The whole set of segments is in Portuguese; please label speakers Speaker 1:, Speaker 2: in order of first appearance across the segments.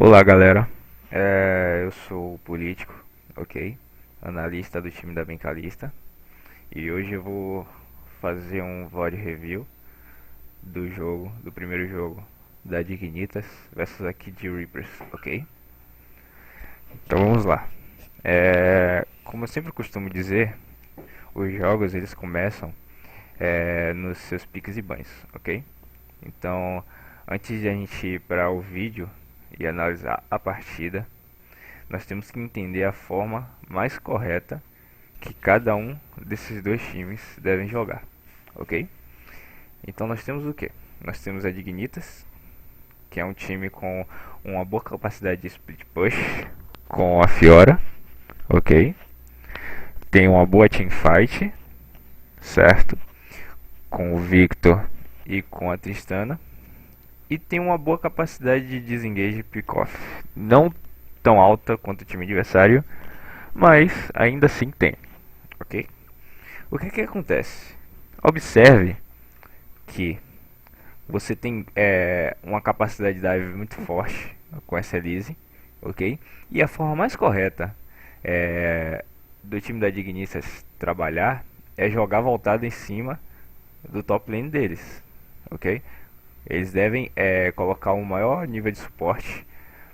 Speaker 1: Olá, galera. Eu sou o político, ok? Analista do time da Bencalista. E hoje eu vou fazer um VOD review do primeiro jogo da Dignitas versus a Kid Reapers, ok? Então vamos lá. Como eu sempre costumo dizer, os jogos eles começam nos seus piques e bans, ok? Então, antes de a gente ir para o vídeo e analisar a partida, nós temos que entender a forma mais correta que cada um desses dois times devem jogar, ok? Então nós temos o que? Nós temos a Dignitas, que é um time com uma boa capacidade de split push com a Fiora, ok? Tem uma boa teamfight, certo? Com o Victor e com a Tristana. E tem uma boa capacidade de disengage e pick-off. Não tão alta quanto o time adversário, mas ainda assim tem, ok? O que acontece? Observe que você tem uma capacidade de dive muito forte com essa Elise, ok? E a forma mais correta do time da Dignitas trabalhar é jogar voltado em cima do top lane deles, ok? Eles devem colocar um maior nível de suporte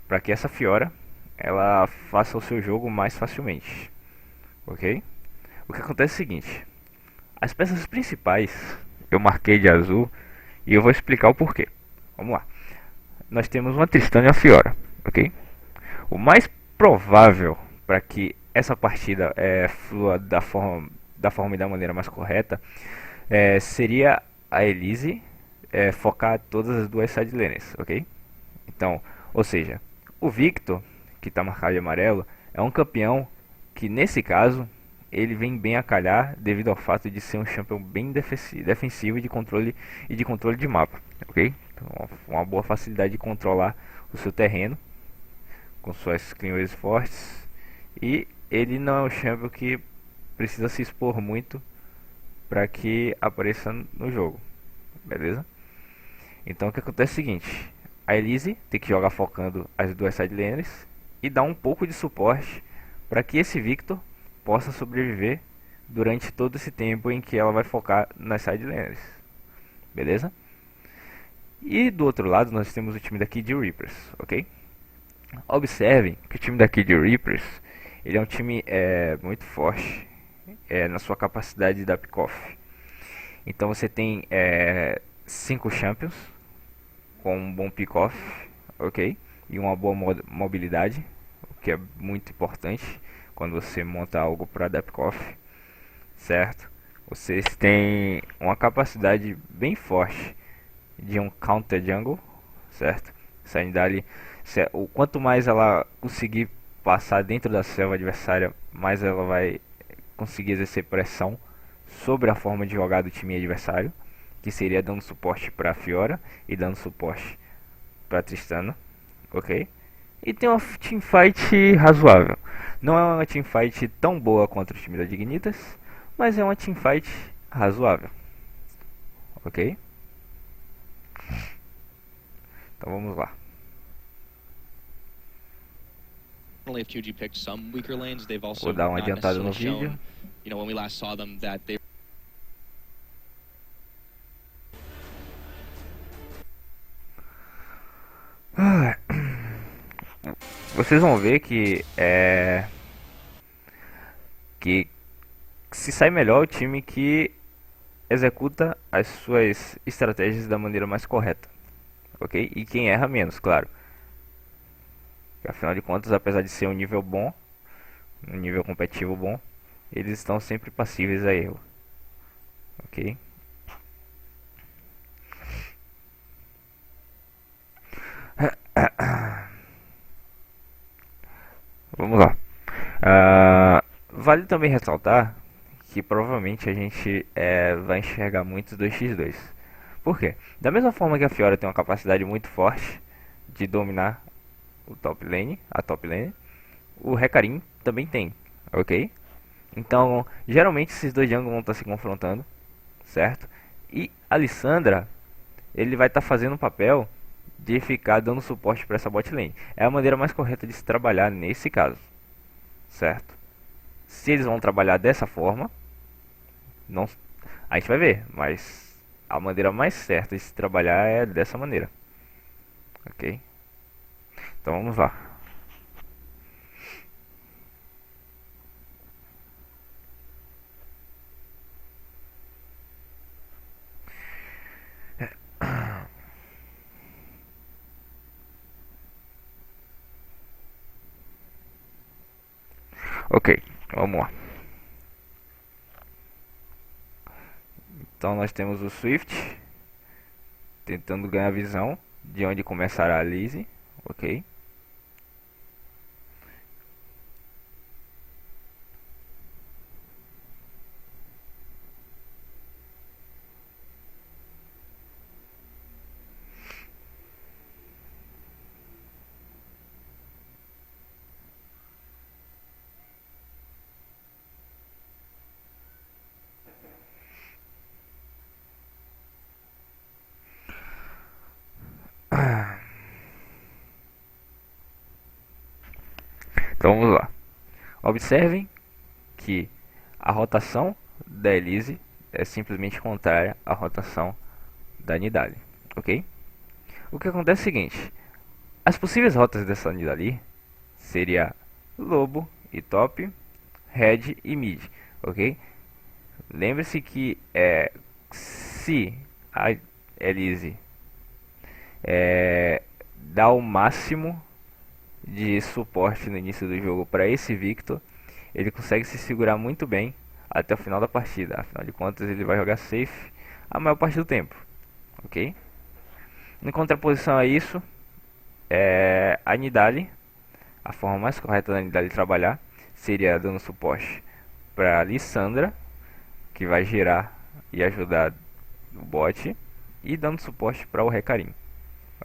Speaker 1: para que essa Fiora ela faça o seu jogo mais facilmente, ok? O que acontece é o seguinte: as peças principais eu marquei de azul e eu vou explicar o porquê. Vamos lá. Nós temos uma Tristana e uma Fiora, ok? O mais provável para que essa partida flua da forma e da maneira mais correta seria a Elise focar todas as duas side lanes, ok? Então, ou seja, o Victor, que está marcado de amarelo, é um campeão que nesse caso ele vem bem a calhar devido ao fato de ser um champion bem defensivo e de controle de mapa, ok? Então, uma boa facilidade de controlar o seu terreno com suas cleanways fortes, e ele não é um champion que precisa se expor muito para que apareça no jogo, beleza? Então o que acontece é o seguinte: a Elise tem que jogar focando as duas side lanes e dar um pouco de suporte para que esse Victor possa sobreviver durante todo esse tempo em que ela vai focar nas side lanes, beleza? E do outro lado nós temos o time da Kid Reapers, ok? Observem que o time da Kid Reapers ele é um time muito forte na sua capacidade de dar pick-off. Então você tem 5 champions com um bom pick-off, ok? E uma boa mobilidade, o que é muito importante quando você monta algo para dar pick-off, certo? Vocês têm uma capacidade bem forte de um counter jungle, certo? Saindo dali, o quanto mais ela conseguir passar dentro da selva adversária, mais ela vai conseguir exercer pressão sobre a forma de jogar do time adversário, que seria dando suporte para Fiora e dando suporte para Tristana, ok? E tem uma teamfight razoável. Não é uma teamfight tão boa contra o time da Dignitas, mas é uma teamfight razoável, ok? Então vamos lá.
Speaker 2: If QG picked some weaker lanes, they've also
Speaker 1: Vou dar uma
Speaker 2: not
Speaker 1: adiantada no
Speaker 2: necessarily
Speaker 1: vídeo.
Speaker 2: shown, you know, when we last saw them that they
Speaker 1: Vocês vão ver que se sai melhor o time que executa as suas estratégias da maneira mais correta, ok? E quem erra menos, claro. Afinal de contas, apesar de ser um nível bom, um nível competitivo bom, eles estão sempre passíveis a erro, ok? Vamos lá. Vale também ressaltar que provavelmente a gente vai enxergar muito 2x2. Por quê? Da mesma forma que a Fiora tem uma capacidade muito forte de dominar o top lane, a top lane, o Hecarim também tem, ok? Então, geralmente esses dois jungles vão estar se confrontando, certo? E a Lissandra, ele vai estar fazendo o papel de ficar dando suporte para essa bot lane. É a maneira mais correta de se trabalhar nesse caso, certo? Se eles vão trabalhar dessa forma, não, a gente vai ver, mas a maneira mais certa de se trabalhar é dessa maneira, ok? Então vamos lá. Ok, vamos lá. Então nós temos o Swift tentando ganhar visão de onde começará a Lizzie, ok? Então vamos lá. Observem que a rotação da Elise é simplesmente contrária à rotação da Nidalee, ok? O que acontece é o seguinte: as possíveis rotas dessa Nidalee seria Lobo e Top, Red e Mid, ok? Lembre-se que se a Elise dá o máximo de suporte no início do jogo para esse Victor, ele consegue se segurar muito bem até o final da partida. Afinal de contas, ele vai jogar safe a maior parte do tempo, ok? Em contraposição a isso, a Nidalee, a forma mais correta da Nidalee trabalhar seria dando suporte para Lissandra, que vai girar e ajudar o bot, e dando suporte para o Recarim,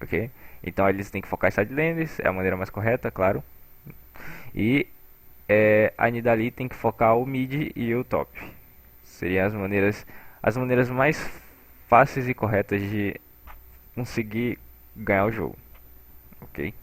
Speaker 1: ok? Então eles têm que focar em side lanes, é a maneira mais correta, claro. E a Nidalee tem que focar o mid e o top. Seriam as maneiras mais fáceis e corretas de conseguir ganhar o jogo, ok?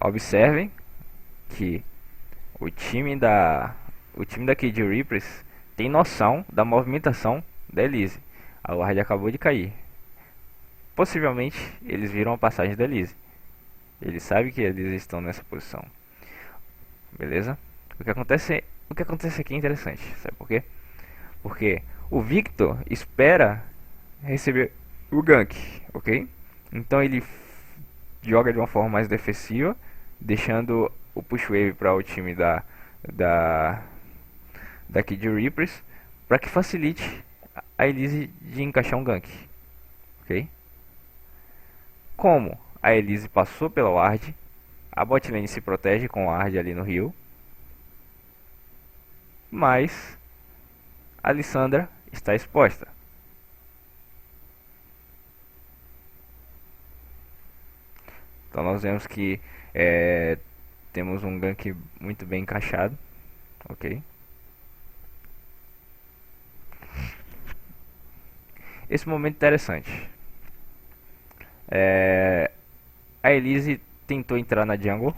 Speaker 1: Observem que o time da KD Reapers tem noção da movimentação da Elise. A ward acabou de cair. Possivelmente eles viram a passagem da Elise. Eles sabem que eles estão nessa posição. Beleza? O que acontece aqui é interessante. Sabe por quê? Porque o Victor espera receber o gank, ok? Então ele joga de uma forma mais defensiva, deixando o push wave para o time da da Kid Reapers, para que facilite a Elise de encaixar um gank, ok? Como a Elise passou pela ward, a bot lane se protege com a ward ali no rio, mas a Lissandra está exposta. Então nós vemos que temos um gank muito bem encaixado, ok? Esse momento interessante. A Elise tentou entrar na jungle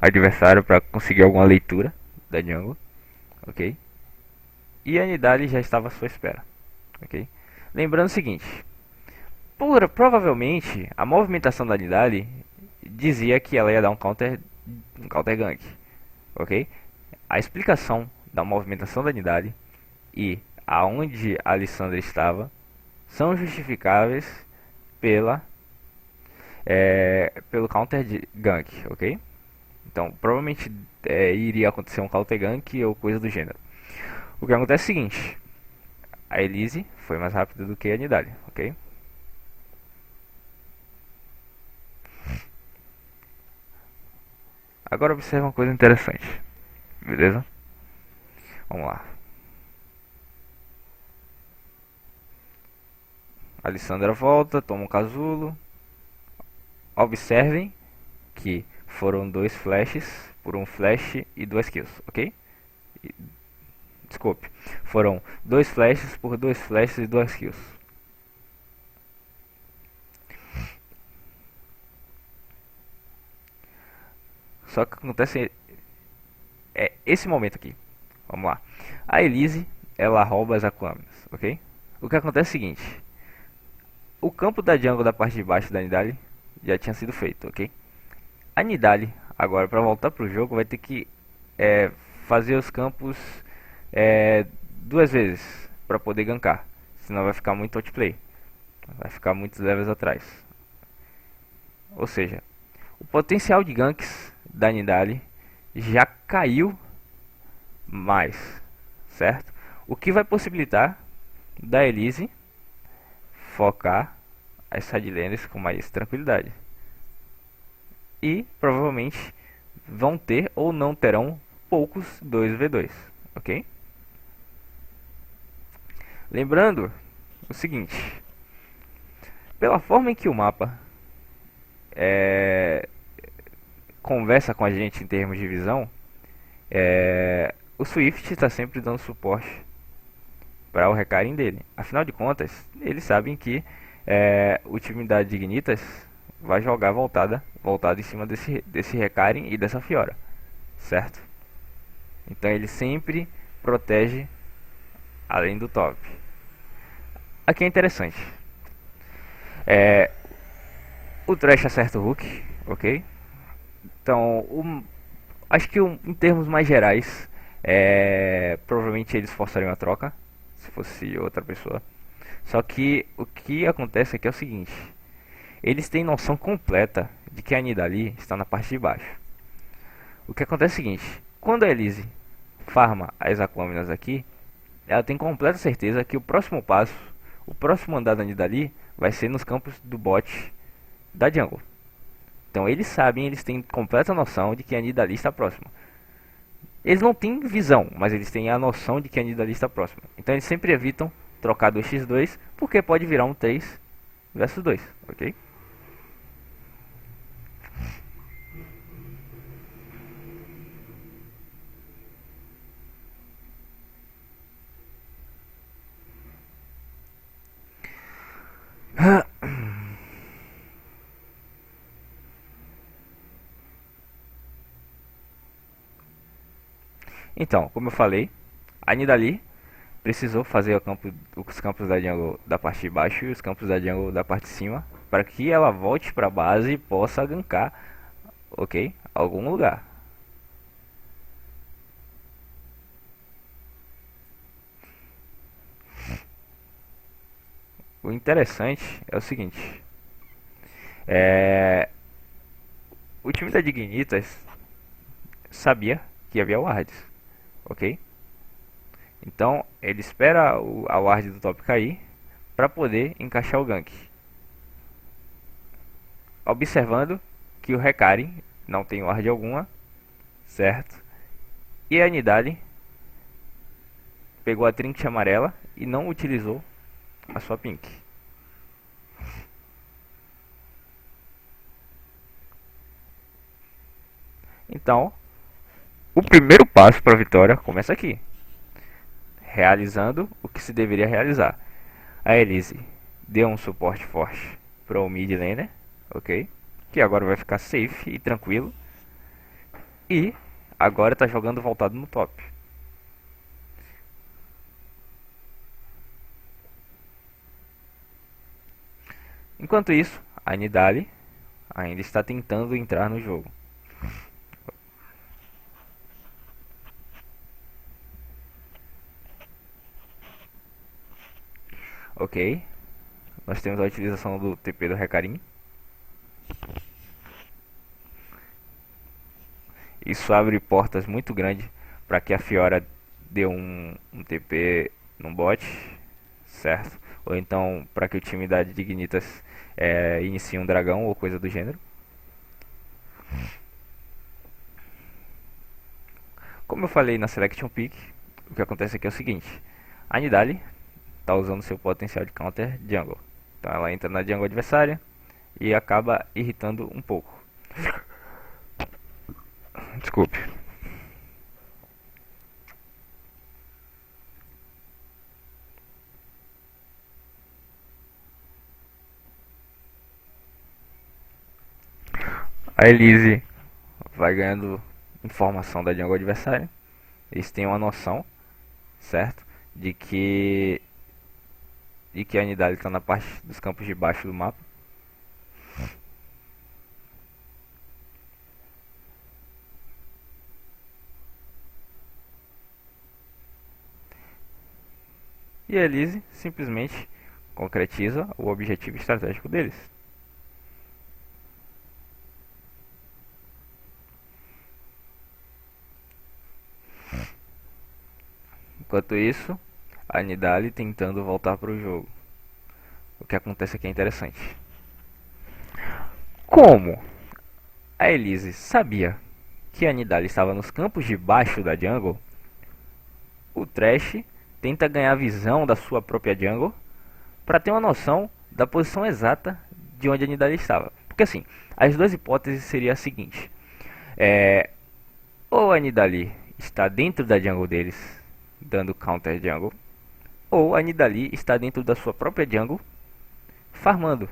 Speaker 1: adversário para conseguir alguma leitura da jungle, ok? E a Nidalee já estava à sua espera, ok? Lembrando o seguinte: provavelmente a movimentação da Nidalee dizia que ela ia dar um counter gank, ok? A explicação da movimentação da Nidalee e aonde a Lissandra estava são justificáveis pela pelo counter de gank, ok? Então provavelmente iria acontecer um counter gank ou coisa do gênero. O que acontece é o seguinte: a Elise foi mais rápida do que a Nidalee, ok? Agora observa uma coisa interessante, beleza? Vamos lá. A Lissandra volta, toma um casulo. Observem que foram dois flashes por um flash e duas kills, ok? Desculpe, foram dois flashes por dois flashes e duas kills. Só que acontece esse momento aqui. Vamos lá. A Elise, ela rouba as Aquaminas, ok? O que acontece é o seguinte: o campo da jungle da parte de baixo da Nidalee já tinha sido feito, ok? A Nidalee, agora para voltar pro jogo, vai ter que fazer os campos duas vezes para poder gankar. Senão vai ficar muito outplay. Vai ficar muitos levels atrás. Ou seja, o potencial de ganks da Nidalee já caiu mais, certo? O que vai possibilitar da Elise focar as sidelaners com mais tranquilidade. E provavelmente vão ter ou não terão poucos 2v2, ok? Lembrando o seguinte: pela forma em que o mapa conversa com a gente em termos de visão, o Swift está sempre dando suporte para o recarim dele. Afinal de contas, eles sabem que o time da Dignitas vai jogar voltado em cima desse recarim e dessa Fiora, certo? Então ele sempre protege além do top. Aqui é interessante. O Thresh acerta o Hook, ok? Então, acho que em termos mais gerais, provavelmente eles forçariam a troca, se fosse outra pessoa. Só que o que acontece aqui é o seguinte: eles têm noção completa de que a Nidalee está na parte de baixo. O que acontece é o seguinte: quando a Elise farma as Aquaminas aqui, ela tem completa certeza que o próximo passo, o próximo andar da Nidalee vai ser nos campos do bot da jungle. Então eles sabem, eles têm completa noção de que a Nidalee está próxima. Eles não têm visão, mas eles têm a noção de que a Nidalee está próxima. Então eles sempre evitam trocar 2x2, porque pode virar um 3 versus 2, ok? Então, como eu falei, a Nidalee precisou fazer os campos da jungle da parte de baixo e os campos da jungle da parte de cima, para que ela volte para a base e possa gankar, ok? Algum lugar. O interessante é o seguinte: o time da Dignitas sabia que havia wards, ok? Então ele espera a ward do top cair para poder encaixar o gank, observando que o Recarim não tem ward alguma, certo? E a Nidalee pegou a trinket amarela e não utilizou a sua pink. Então, o primeiro passo para a vitória começa aqui, realizando o que se deveria realizar. A Elise deu um suporte forte para o mid laner, ok? Que agora vai ficar safe e tranquilo. E agora está jogando voltado no top. Enquanto isso, a Nidalee ainda está tentando entrar no jogo. Ok. Nós temos a utilização do TP do Hecarim. Isso abre portas muito grandes para que a Fiora dê um TP no bot, certo? Ou então para que o time da Dignitas inicie um dragão ou coisa do gênero. Como eu falei na Selection Pick, o que acontece aqui é o seguinte: a Nidalee está usando seu potencial de counter jungle. Então ela entra na jungle adversária e acaba irritando um pouco. Desculpe. A Elise vai ganhando informação da jungle adversária. Eles têm uma noção, certo? De que a Nidalee está na parte dos campos de baixo do mapa. E a Elise simplesmente concretiza o objetivo estratégico deles. Enquanto isso, a Nidalee tentando voltar para o jogo. O que acontece aqui é interessante. Como a Elise sabia que a Nidalee estava nos campos de baixo da jungle, o Thresh tenta ganhar visão da sua própria jungle para ter uma noção da posição exata de onde a Nidalee estava. Porque assim, as duas hipóteses seriam a seguinte: ou a Nidalee está dentro da jungle deles, dando counter jungle, ou a Nidalee está dentro da sua própria jungle, farmando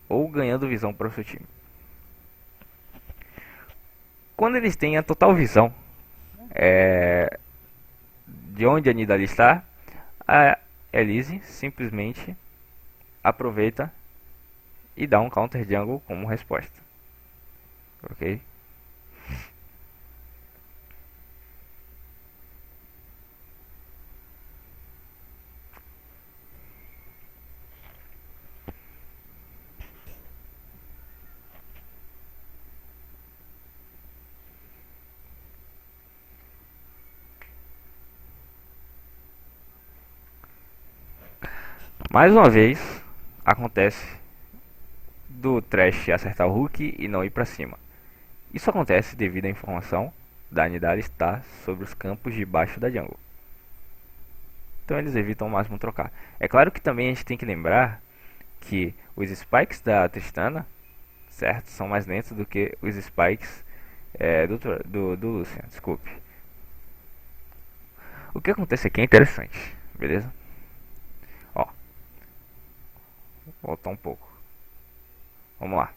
Speaker 1: ou ganhando visão para o seu time. Quando eles têm a total visão de onde a Nidalee está, a Elise simplesmente aproveita e dá um counter jungle como resposta. Ok? Mais uma vez, acontece do Thresh acertar o Hulk e não ir para cima. Isso acontece devido à informação da Nidalee estar sobre os campos de baixo da jungle. Então eles evitam ao máximo trocar. É claro que também a gente tem que lembrar que os spikes da Tristana, certo, são mais lentos do que os spikes do Lucian, desculpe. O que acontece aqui é interessante, beleza? Ó, vou voltar um pouco. Vamos lá.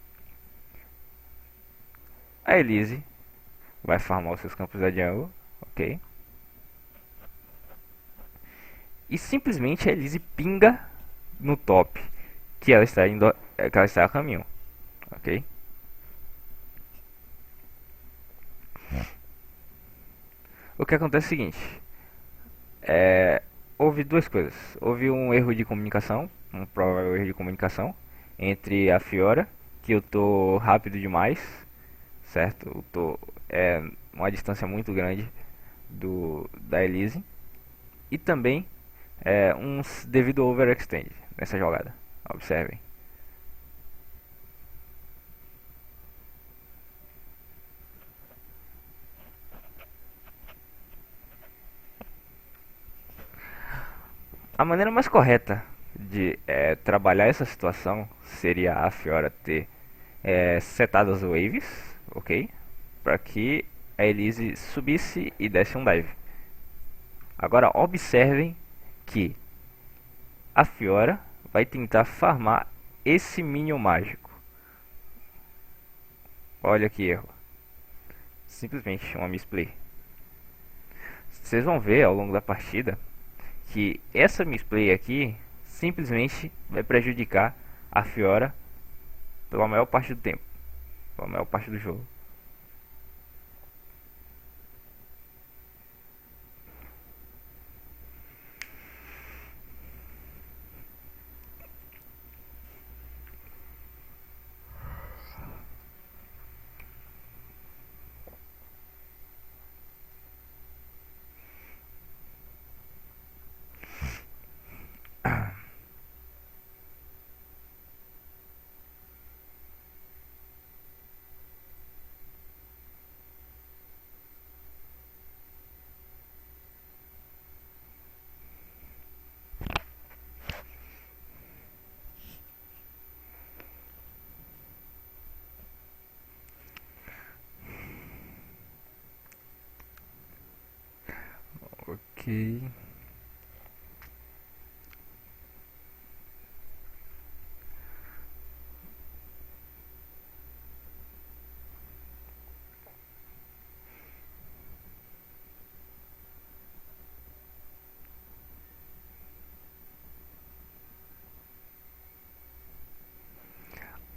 Speaker 1: A Elise vai farmar os seus campos da jungle, ok? E simplesmente a Elise pinga no top que ela está indo, que ela está a caminho, ok? O que acontece é o seguinte: houve duas coisas. Houve um erro de comunicação, um provável erro de comunicação entre a Fiora, que eu tô rápido demais, certo? Eu tô uma distância muito grande da Elise, e também devido ao overextend nessa jogada. Observem. A maneira mais correta de trabalhar essa situação seria a Fiora ter setado as waves, ok? Para que a Elise subisse e desse um dive. Agora observem que a Fiora vai tentar farmar esse minion mágico. Olha que erro. Simplesmente uma misplay. Vocês vão ver ao longo da partida que essa misplay aqui simplesmente vai prejudicar a Fiora pela maior parte do tempo, pela maior parte do jogo. Ok.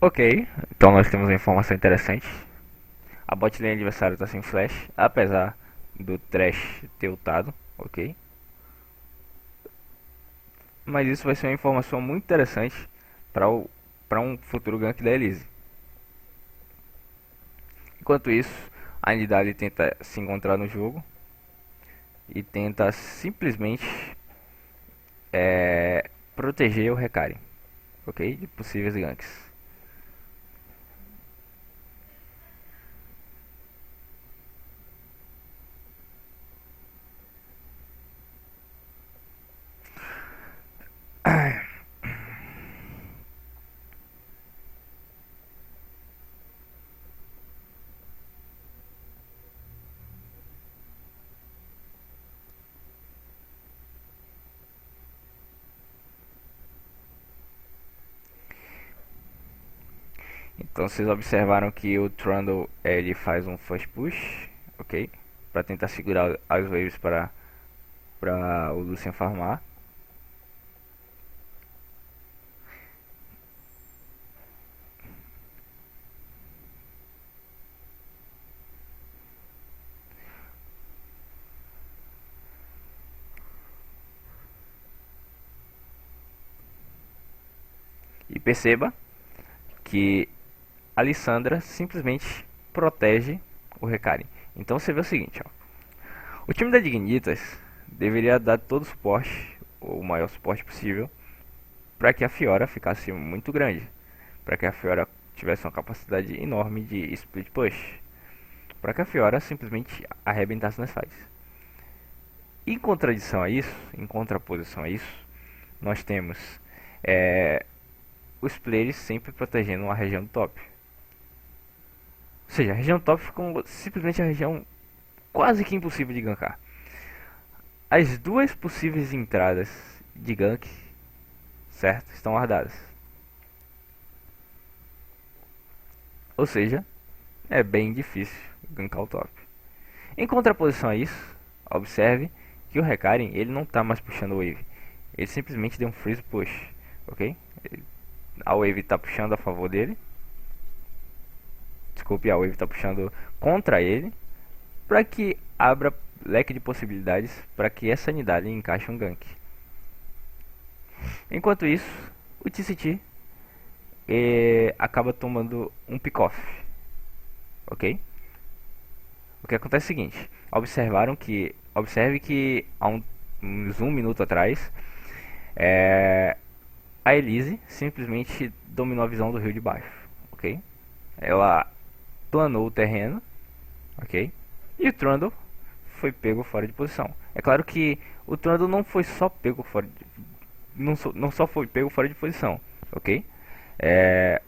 Speaker 1: Ok, então nós temos uma informação interessante. A bot lane adversária está sem flash, apesar do Thresh ter ultado, ok? Mas isso vai ser uma informação muito interessante para um futuro gank da Elise. Enquanto isso, a Nidalee tenta se encontrar no jogo e tenta simplesmente proteger o Recare, ok? De possíveis ganks. Então vocês observaram que o Trundle ele faz um first push, ok? Para tentar segurar as waves para o Lucian farmar. E perceba que a Lissandra simplesmente protege o Recare. Então você vê o seguinte, ó. O time da Dignitas deveria dar todo o suporte, o maior suporte possível, para que a Fiora ficasse muito grande, para que a Fiora tivesse uma capacidade enorme de split push, para que a Fiora simplesmente arrebentasse nas fights. Em contradição a isso, em contraposição a isso, nós temos os players sempre protegendo a região do top. Ou seja, a região top ficou simplesmente a região quase que impossível de gankar. As duas possíveis entradas de gank, certo, estão guardadas. Ou seja, é bem difícil gankar o top. Em contraposição a isso, observe que o Recaren ele não está mais puxando a wave. Ele simplesmente deu um freeze push, ok? A wave está puxando a favor dele. Desculpe, a wave está puxando contra ele, para que abra leque de possibilidades para que essa Nidalee encaixe um gank. Enquanto isso, o TCT acaba tomando um pick-off, ok? O que acontece é o seguinte: observe que há uns um minuto atrás, a Elise simplesmente dominou a visão do rio de baixo, ok? Ela planou o terreno, ok? E o Trundle foi pego fora de posição. É claro que o Trundle não foi só pego fora de, não só foi pego fora de posição, ok? É,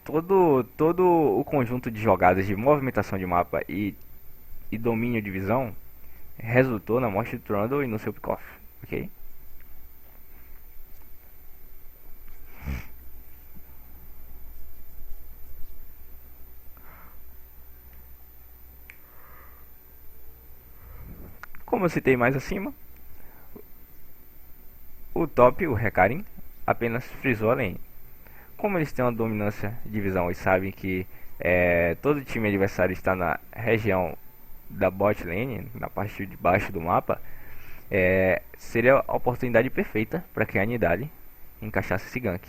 Speaker 1: todo o conjunto de jogadas de movimentação de mapa e domínio de visão resultou na morte do Trundle e no seu pick-off, ok? Como eu citei mais acima, o top, o Recaren, apenas frisou a lane. Como eles têm uma dominância de visão e sabem que todo time adversário está na região da bot lane, na parte de baixo do mapa, seria a oportunidade perfeita para que a Nidalee encaixasse esse gank.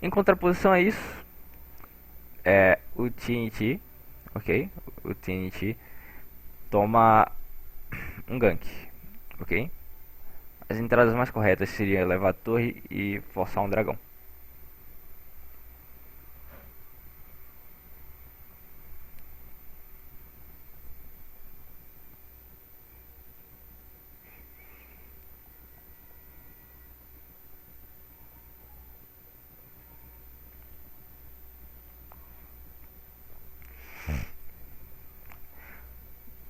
Speaker 1: Em contraposição a isso, o TNT, ok? O TNT toma um gank, ok? As entradas mais corretas seriam levar a torre e forçar um dragão.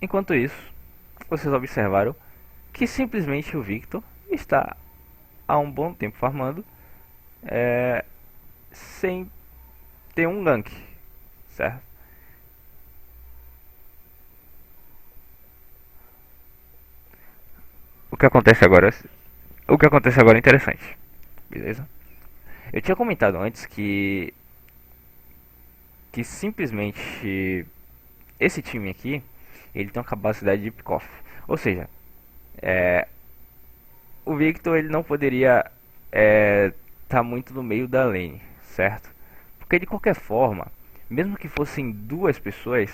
Speaker 1: Enquanto isso, vocês observaram que simplesmente o Victor está há um bom tempo farmando sem ter um gank, certo? O que acontece agora, o que acontece agora é interessante, beleza? Eu tinha comentado antes que simplesmente esse time aqui ele tem uma capacidade de pick-off, ou seja, o Victor ele não poderia tá muito no meio da lane, certo? Porque de qualquer forma, mesmo que fossem duas pessoas,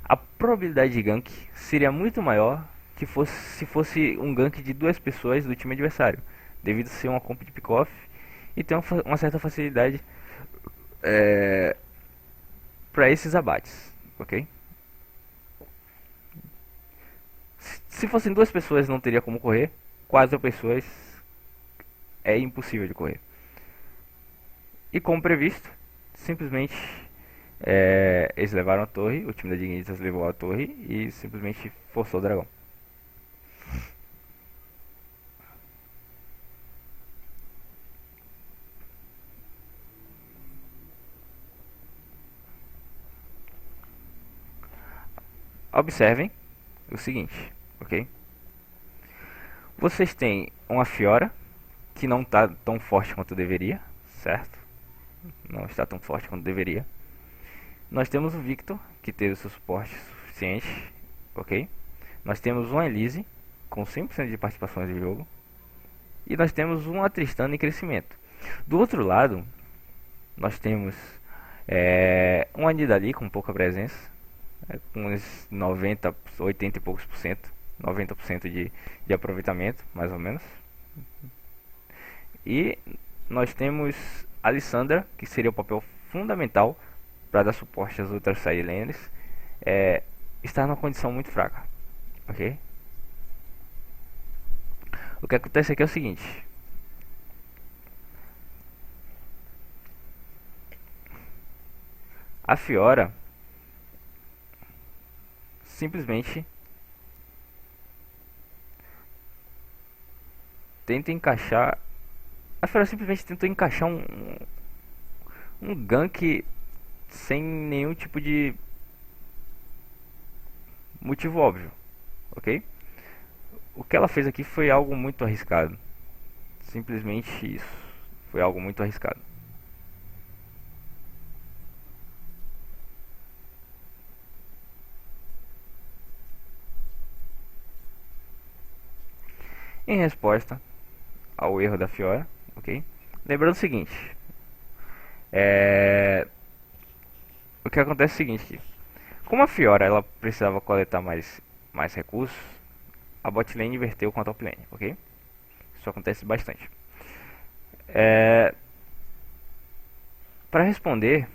Speaker 1: a probabilidade de gank seria muito maior que fosse se fosse um gank de duas pessoas do time adversário, devido a ser uma comp de pick-off e ter uma certa facilidade para esses abates, ok? Se fossem duas pessoas não teria como correr, quatro pessoas é impossível de correr. E como previsto, simplesmente eles levaram a torre, o time da Dignitas levou a torre e simplesmente forçou o dragão. Observem o seguinte, ok? Vocês têm uma Fiora que não está tão forte quanto deveria, certo? Não está tão forte quanto deveria. Nós temos o Victor, que teve o seu suporte suficiente, ok? Nós temos uma Elise, com 100% de participação de jogo. E nós temos uma Tristana em crescimento. Do outro lado, nós temos uma Nidalee com pouca presença, com uns 90, 80 e poucos por cento, 90% de aproveitamento, mais ou menos. E nós temos a Lissandra, que seria o papel fundamental para dar suporte às outras sidelaners, está numa condição muito fraca, ok? O que acontece aqui é o seguinte: a Fiora simplesmente tenta encaixar. A Fiora simplesmente tentou encaixar um gank sem nenhum tipo de motivo óbvio, ok? O que ela fez aqui foi algo muito arriscado. Simplesmente isso. Foi algo muito arriscado. Em resposta ao erro da Fiora, ok? Lembrando o seguinte, o que acontece é o seguinte, como a Fiora ela precisava coletar mais recursos, a bot lane inverteu com a top lane, ok? Isso acontece bastante. Para responder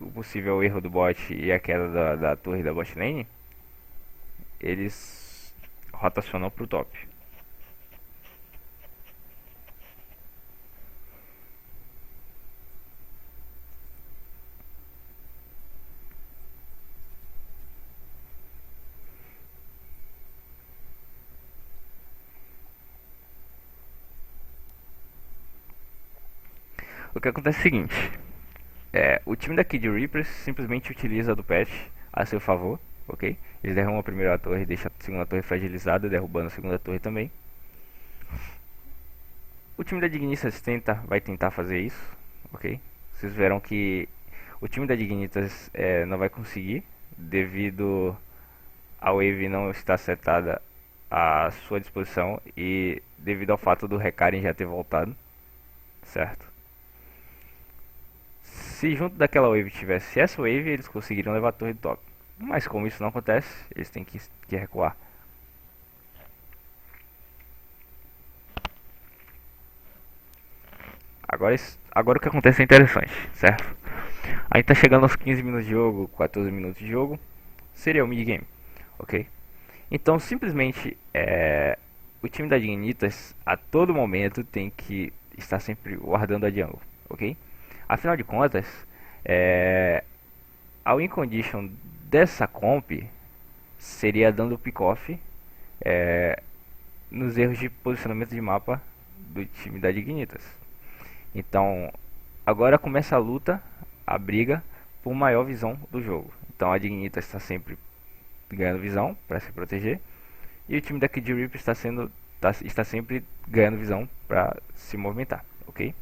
Speaker 1: o possível erro do bot e a queda da torre da bot lane, eles rotacionam para o top. O que acontece é o seguinte, o time da Kid Reapers simplesmente utiliza do patch a seu favor, ok? Eles derrubam a primeira torre, deixam a segunda torre fragilizada, derrubando a segunda torre também. O time da Dignitas vai tentar fazer isso, ok? Vocês verão que o time da Dignitas não vai conseguir, devido a wave não estar setada à sua disposição e devido ao fato do Recaren já ter voltado, certo? Se junto daquela wave tivesse essa wave, eles conseguiriam levar a torre do top. Mas como isso não acontece, eles têm que recuar. Agora o que acontece é interessante, certo? A gente tá chegando aos 15 minutos de jogo, 14 minutos de jogo. Seria o mid game, ok? Então simplesmente o time da Dignitas a todo momento tem que estar sempre guardando a jungle, ok? Afinal de contas, a win condition dessa comp seria dando pick-off nos erros de posicionamento de mapa do time da Dignitas. Então, agora começa a luta, a briga por maior visão do jogo. Então a Dignitas está sempre ganhando visão para se proteger, e o time da Kid Reaper está sempre ganhando visão para se movimentar, ok?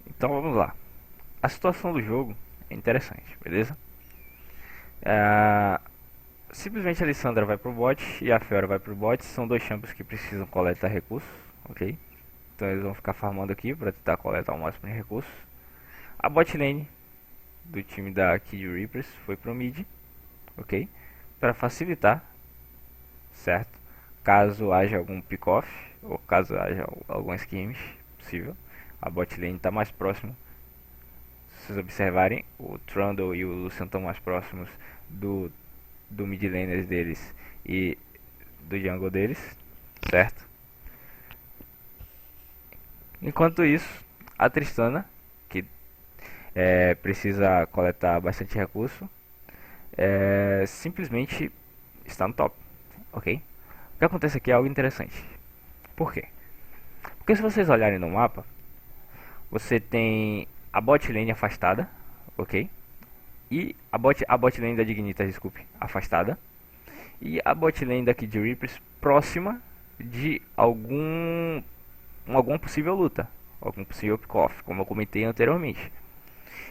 Speaker 1: Então vamos lá. A situação do jogo é interessante, beleza? Ah, simplesmente a Alessandra vai pro bot e a Fiora vai pro bot. São dois champions que precisam coletar recursos, ok? Então eles vão ficar farmando aqui para tentar coletar o máximo de recursos. A bot lane do time da Kid Reapers foi pro mid, ok? Para facilitar, certo? Caso haja algum pick-off ou caso haja algum skirmish possível, a bot lane está mais próximo. Se vocês observarem, o Trundle e o Lucian estão mais próximos do mid laners deles e do jungle deles, certo? Enquanto isso, a Tristana, que precisa coletar bastante recurso, simplesmente está no top, ok? O que acontece aqui é algo interessante. Por quê? Porque se vocês olharem no mapa, você tem a bot lane afastada, ok? E a bot lane da Dignitas, desculpe, afastada. E a bot lane da Kid Reapers próxima de alguma possível luta, algum possível pick-off, como eu comentei anteriormente.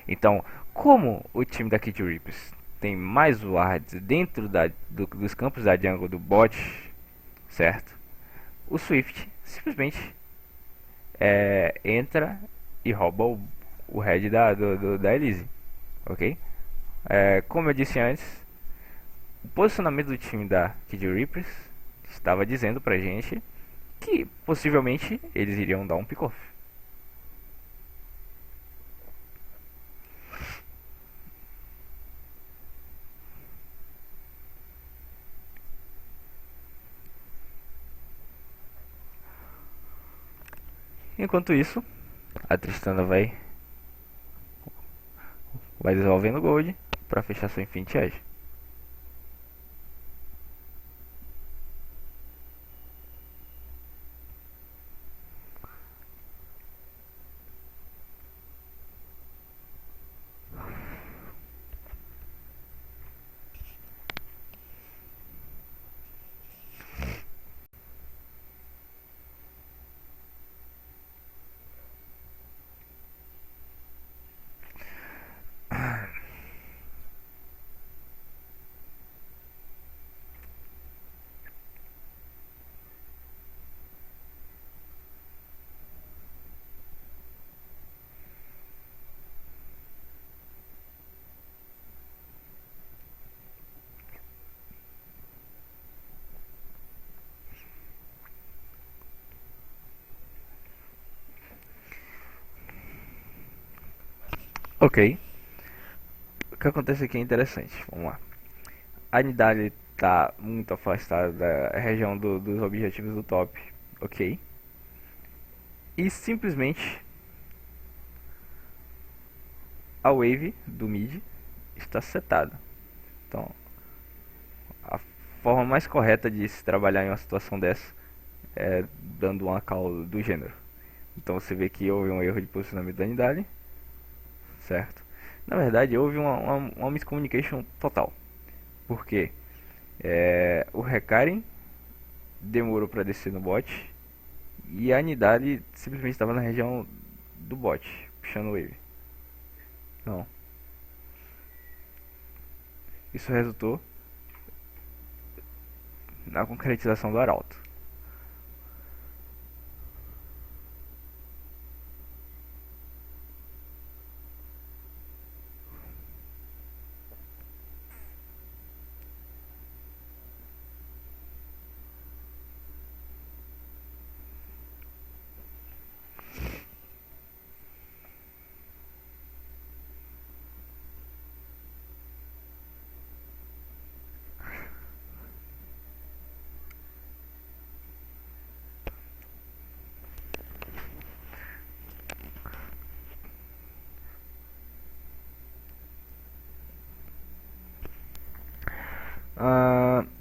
Speaker 1: Então, como o time da Kid Reapers tem mais wards dentro dos campos da jungle do bot, certo? O Swift simplesmente entra e rouba o head da Elise, ok? Como eu disse antes, o posicionamento do time da Kid Reapers estava dizendo pra gente que possivelmente eles iriam dar um pick-off. Enquanto isso, a Tristana vai desenvolvendo gold para fechar sua Infinity Edge. Ok. O que acontece aqui é interessante. Vamos lá. A Nidalee está muito afastada da região dos objetivos do top. Ok. E simplesmente a wave do mid está setada. Então, a forma mais correta de se trabalhar em uma situação dessa é dando uma call do gênero. Então você vê que houve um erro de posicionamento da Nidalee, certo? Na verdade, houve uma miscommunication total. Porque o Recaren demorou para descer no bot e a Nidalee simplesmente estava na região do bot, puxando wave. Não. Isso resultou na concretização do arauto.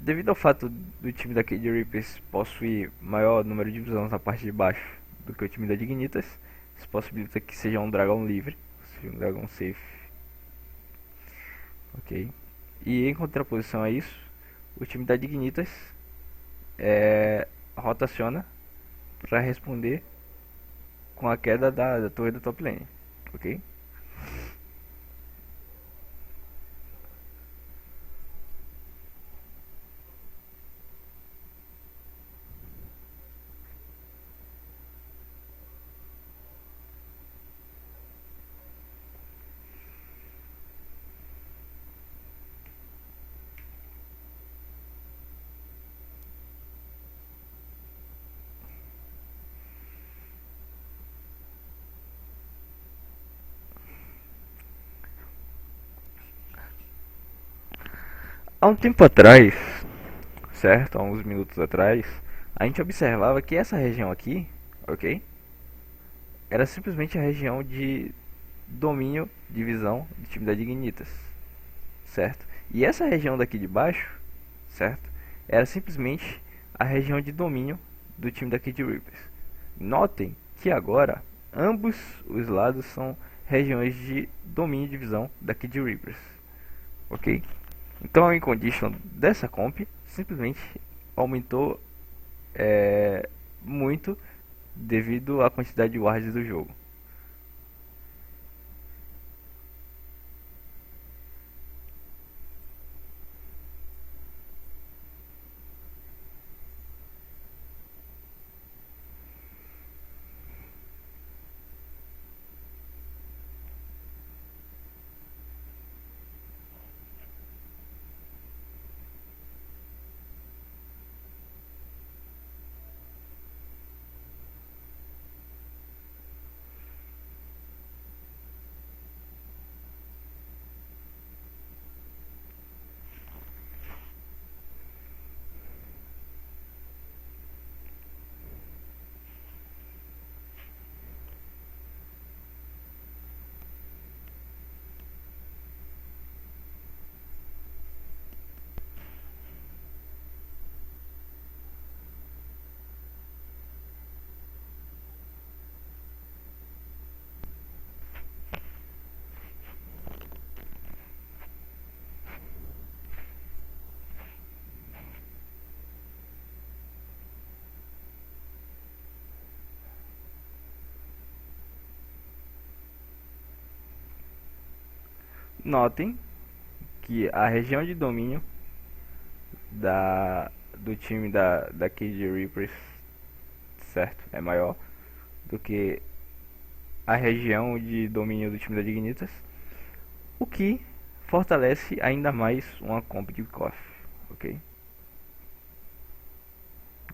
Speaker 1: Devido ao fato do time da Cade Reapers possuir maior número de visões na parte de baixo do que o time da Dignitas, isso possibilita que seja um dragão livre, seja um dragão safe. Ok. E em contraposição a isso, o time da Dignitas rotaciona para responder com a queda da torre da top lane. Ok? Há um tempo atrás, certo? Há uns minutos atrás, a gente observava que essa região aqui, ok? Era simplesmente a região de domínio de visão do time da Dignitas, certo? E essa região daqui de baixo, certo? Era simplesmente a região de domínio do time da Cade Reapers. Notem que agora ambos os lados são regiões de domínio de visão da Cade Reapers, ok? Então a win condition dessa comp simplesmente aumentou muito devido à quantidade de wards do jogo. Notem que a região de domínio do time da Cade Reapers, certo, é maior do que a região de domínio do time da Dignitas, o que fortalece ainda mais uma comp de KOF, ok?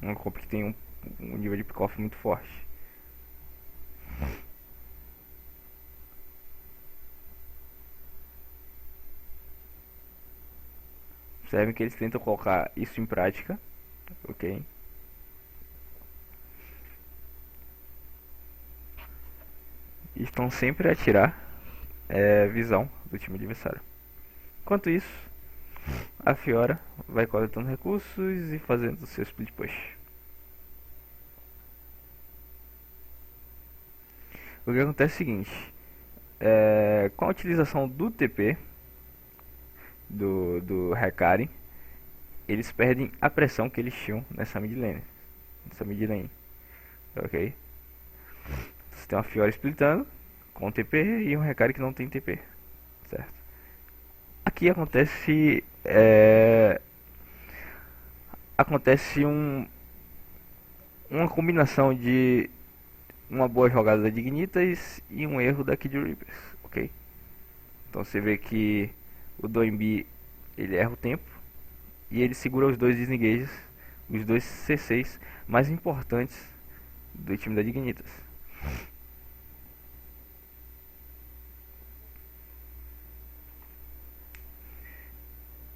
Speaker 1: Uma comp que tem um nível de KOF muito forte. Observem que eles tentam colocar isso em prática, ok? E estão sempre a tirar visão do time adversário. Enquanto isso, a Fiora vai coletando recursos e fazendo seu split push. O que acontece é o seguinte, com a utilização do TP do Hekari, eles perdem a pressão que eles tinham nessa mid lane, ok? Você tem uma Fiora splitando com TP e um Hekari que não tem TP, certo? Aqui acontece uma combinação de uma boa jogada da Dignitas e um erro da Kid Reapers, ok? Então você vê que o Doinbi ele erra o tempo e ele segura os dois desengages, os dois C6 mais importantes do time da Dignitas.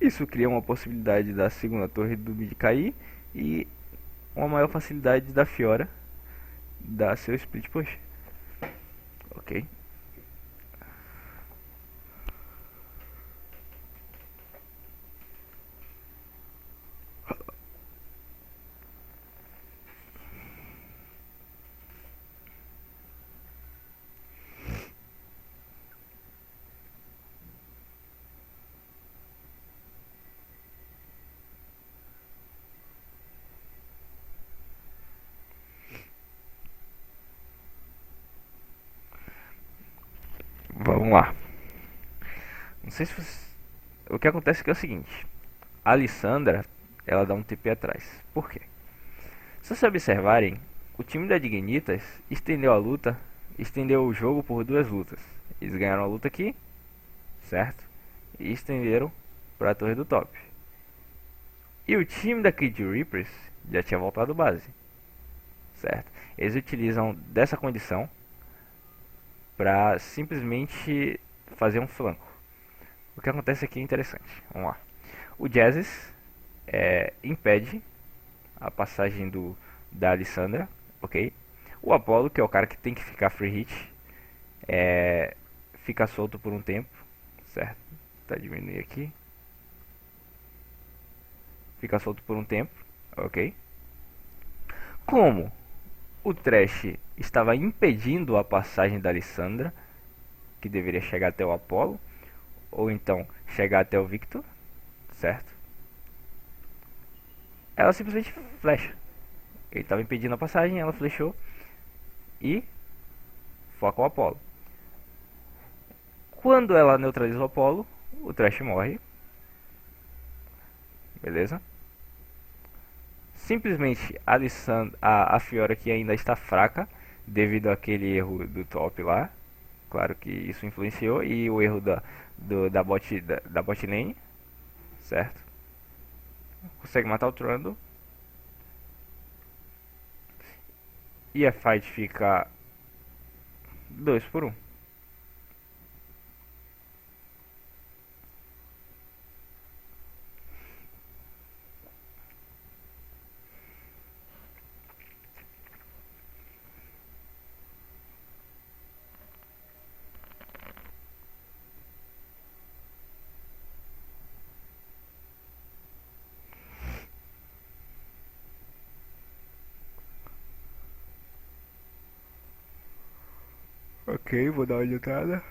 Speaker 1: Isso cria uma possibilidade da segunda torre do mid cair e uma maior facilidade da Fiora dar seu split push, ok? Vamos lá. Não sei se você... O que acontece é que é o seguinte. A Alissandra, ela dá um TP atrás. Por quê? Se vocês observarem, o time da Dignitas estendeu a luta, estendeu o jogo por duas lutas. Eles ganharam a luta aqui, certo? E estenderam para a torre do top. E o time da Kid Reapers já tinha voltado base, certo? Eles utilizam dessa condição para simplesmente fazer um flanco. O que acontece aqui é interessante. Vamos lá. O Jazzes impede a passagem da Alissandra, ok? O Apollo, que é o cara que tem que ficar free hit, fica solto por um tempo, certo? Tá diminuindo aqui. Fica solto por um tempo, ok? Como o Thresh estava impedindo a passagem da Alissandra, que deveria chegar até o Apollo, ou então chegar até o Victor, certo? Ela simplesmente flecha. Ele estava impedindo a passagem, ela flechou e foca o Apollo. Quando ela neutraliza o Apollo, o Thresh morre. Beleza? Simplesmente a Fiora que ainda está fraca devido àquele erro do top lá. Claro que isso influenciou. E o erro da bot lane. Certo? Consegue matar o Trundle. E a fight fica 2 por 1. Ok, vou dar uma olhada.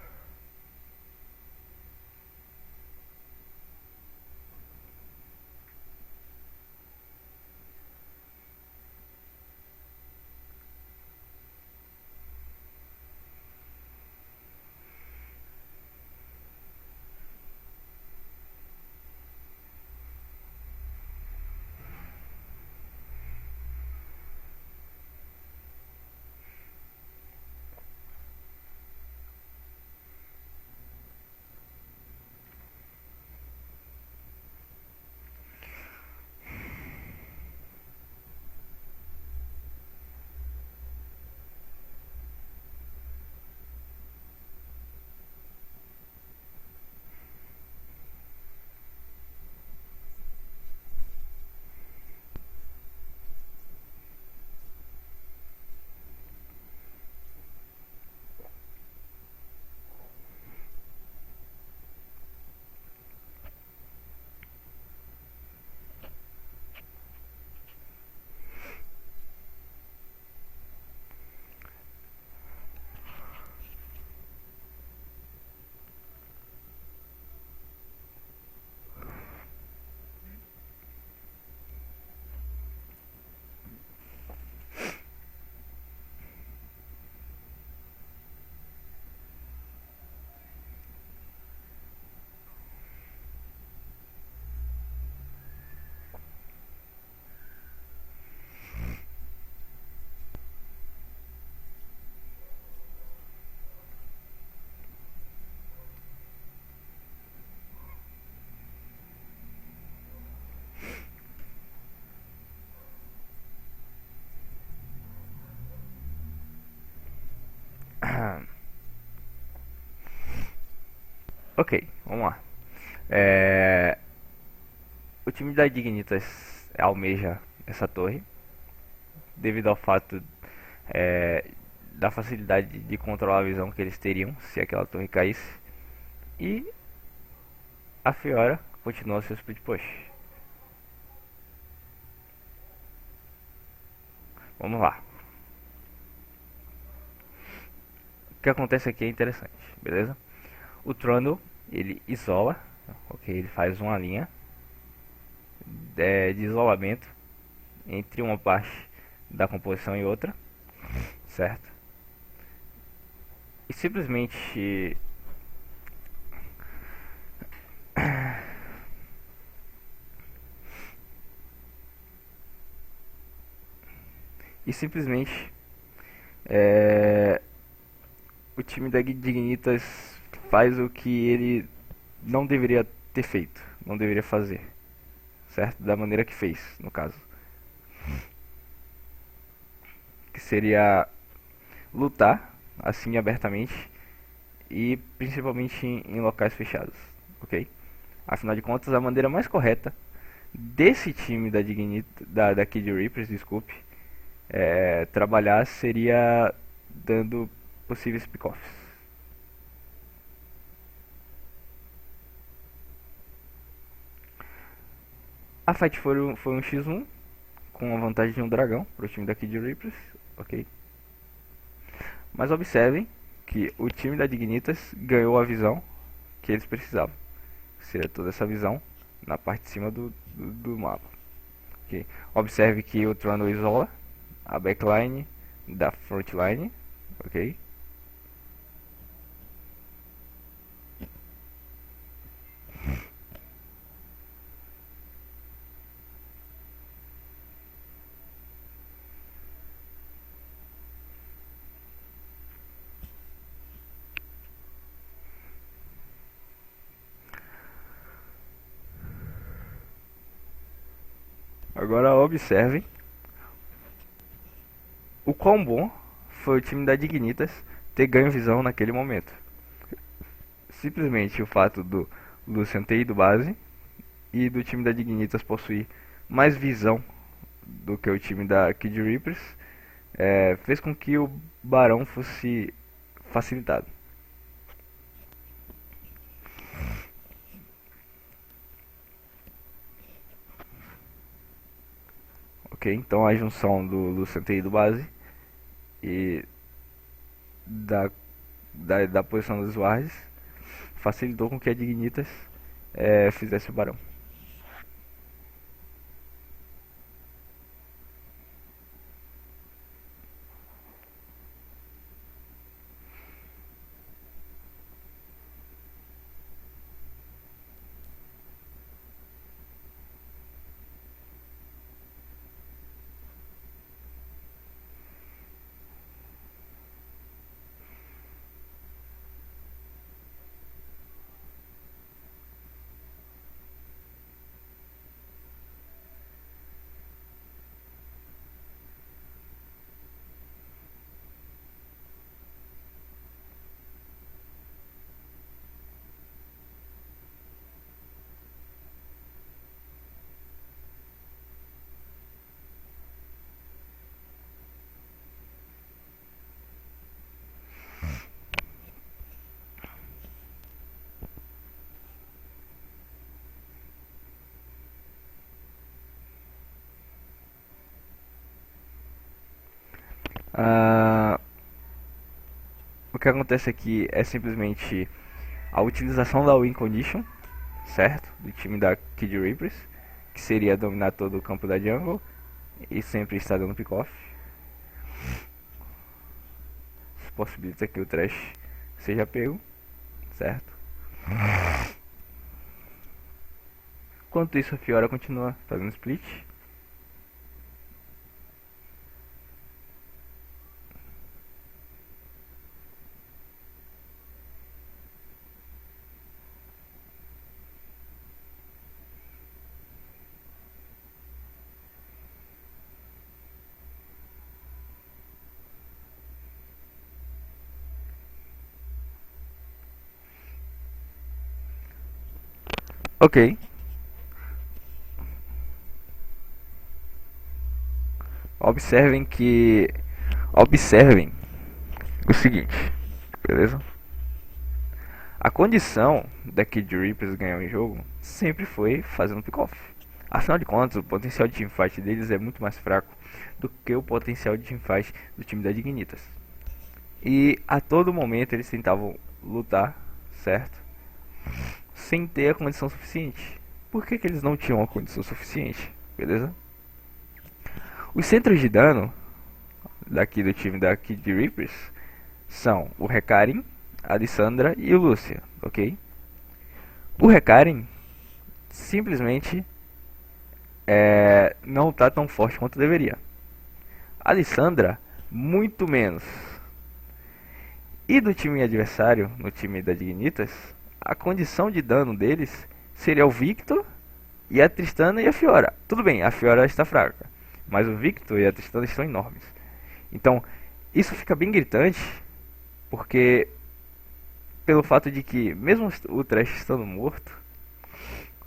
Speaker 1: Ok, vamos lá. É, o time da Dignitas almeja essa torre devido ao fato é, da facilidade de controlar a visão que eles teriam se aquela torre caísse. E a Fiora continua seu split push. Vamos lá. O que acontece aqui é interessante, beleza? O Trundle, ele isola, ok? Ele faz uma linha de isolamento entre uma parte da composição e outra, certo? E simplesmente e simplesmente é, o time da Dignitas faz o que ele não deveria ter feito, não deveria fazer, certo? Da maneira que fez, no caso, que seria lutar assim abertamente e principalmente em locais fechados, ok? Afinal de contas, a maneira mais correta desse time da Kid Reapers, desculpe, trabalhar seria dando possíveis pick-offs. A fight foi um x1 com a vantagem de um dragão para o time da Kid Reapers, ok? Mas observem que o time da Dignitas ganhou a visão que eles precisavam. Seria toda essa visão na parte de cima do mapa. Okay. Observe que o Trundle isola a backline da frontline, ok? Agora observem o quão bom foi o time da Dignitas ter ganho visão naquele momento. Simplesmente o fato do Lucian ter ido base e do time da Dignitas possuir mais visão do que o time da Kid Reapers fez com que o Barão fosse facilitado. Ok, então a junção do Lucian ter ido base e da, da posição dos Wards facilitou com que a Dignitas fizesse o Barão. Ah, o que acontece aqui é simplesmente a utilização da win condition, certo? Do time da Kid Reapers, que seria dominar todo o campo da jungle e sempre estar dando pick-off. Isso possibilita que o Thresh seja pego, certo? Enquanto isso, a Fiora continua fazendo split. Ok. Observem que. Observem o seguinte, beleza? A condição da Kid Reapers ganhar o jogo sempre foi fazendo pick-off. Afinal de contas, o potencial de teamfight deles é muito mais fraco do que o potencial de teamfight do time da Dignitas. E a todo momento eles tentavam lutar, certo? Sem ter a condição suficiente. Por que eles não tinham a condição suficiente? Beleza? Os centros de dano daqui do time da Kid Reapers são o Recarin, a Lissandra e o Lúcia, ok? O Recarin simplesmente não tá tão forte quanto deveria. A Lissandra, muito menos. E do time adversário, no time da Dignitas, a condição de dano deles seria o Victor e a Tristana e a Fiora. Tudo bem, a Fiora está fraca, mas o Victor e a Tristana estão enormes. Então, isso fica bem gritante, porque pelo fato de que, mesmo o Thresh estando morto,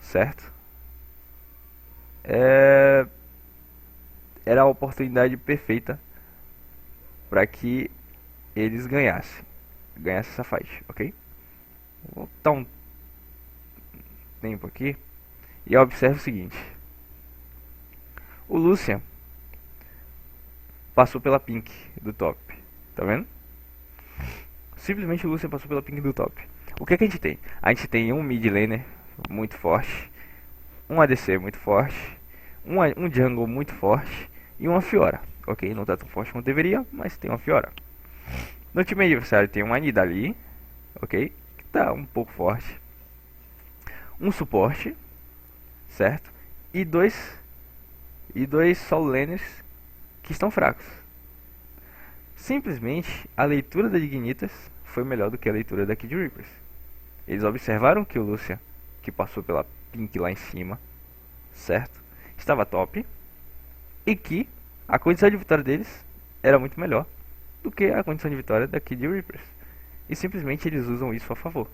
Speaker 1: certo? Era a oportunidade perfeita para que eles ganhassem essa fight, ok? Vou dar um tempo aqui e observe o seguinte: o Lucian passou pela pink do top, tá vendo? Simplesmente o Lucian passou pela pink do top. O que a gente tem? A gente tem um mid laner muito forte, um ADC muito forte, um jungle muito forte e uma Fiora, ok? Não tá tão forte quanto deveria, mas tem uma Fiora. No time adversário tem uma Nidalee, ok? Que tá um pouco forte. Um suporte, certo? E dois solo laners que estão fracos. Simplesmente a leitura da Dignitas foi melhor do que a leitura da Kid Reapers. Eles observaram que o Lucian, que passou pela pink lá em cima, certo? Estava top. E que a condição de vitória deles era muito melhor do que a condição de vitória da Kid Reapers. E simplesmente eles usam isso a favor.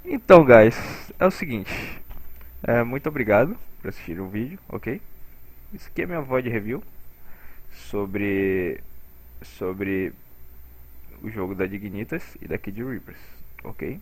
Speaker 1: Então, guys, é o seguinte. Muito obrigado por assistir o vídeo, ok? Isso aqui é minha VOD review sobre o jogo da Dignitas e da Kid Reapers, ok?